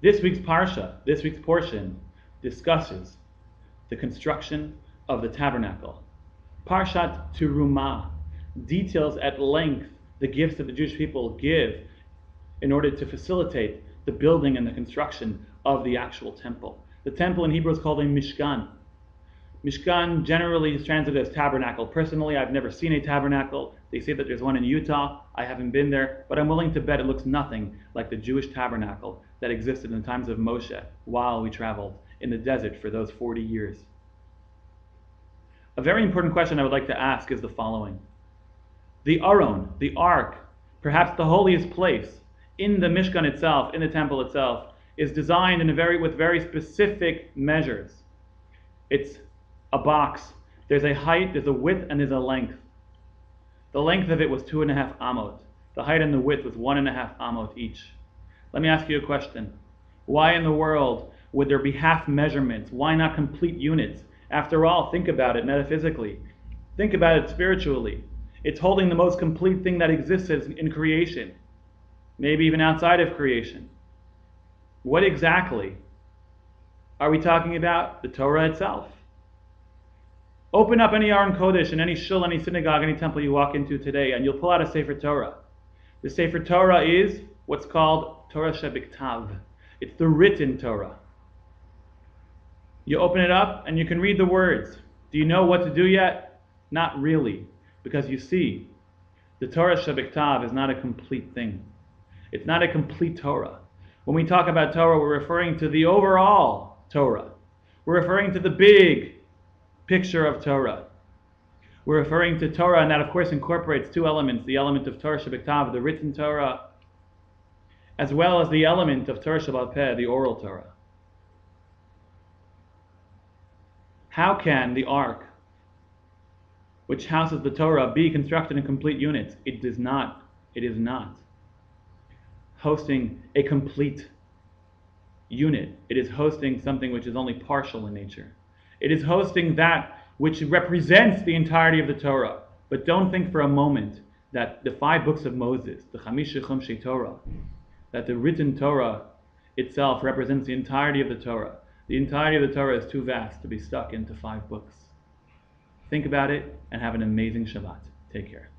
This week's Parsha, this week's portion, discusses the construction of the tabernacle. Parshat Teruma details at length the gifts that the Jewish people give in order to facilitate the building and the construction of the actual temple. The temple in Hebrew is called a Mishkan. Mishkan generally is translated as tabernacle. Personally, I've never seen a tabernacle. They say that there's one in Utah. I haven't been there, but I'm willing to bet it looks nothing like the Jewish tabernacle that existed in the times of Moshe while we traveled in the desert for those 40 years. A very important question I would like to ask is the following. The Aron, the Ark, perhaps the holiest place in the Mishkan itself, in the temple itself, is designed with very specific measures. It's a box. There's a height, there's a width, and there's a length. The length of it was 2.5 amot. The height and the width was 1.5 amot each. Let me ask you a question. Why in the world would there be half measurements? Why not complete units? After all, think about it metaphysically. Think about it spiritually. It's holding the most complete thing that exists in creation. Maybe even outside of creation. What exactly are we talking about? The Torah itself. Open up any Aron Kodesh in any shul, any synagogue, any temple you walk into today, and you'll pull out a Sefer Torah. The Sefer Torah is what's called Torah Shebiktav. It's the written Torah. You open it up and you can read the words. Do you know what to do yet? Not really, because you see, the Torah Shebiktav is not a complete thing. It's not a complete Torah. When we talk about Torah, we're referring to the overall Torah. We're referring to the big picture of Torah. We're referring to Torah, and that of course incorporates two elements, the element of Torah Shebiktav, the written Torah, as well as the element of Torah Shebal Peh, the oral Torah. How can the Ark, which houses the Torah, be constructed in complete units? It does not. It is not hosting a complete unit. It is hosting something which is only partial in nature. It is hosting that which represents the entirety of the Torah. But don't think for a moment that the 5 books of Moses, the Chamisha Chumshei Torah, that the written Torah itself represents the entirety of the Torah. The entirety of the Torah is too vast to be stuck into 5 books. Think about it and have an amazing Shabbat. Take care.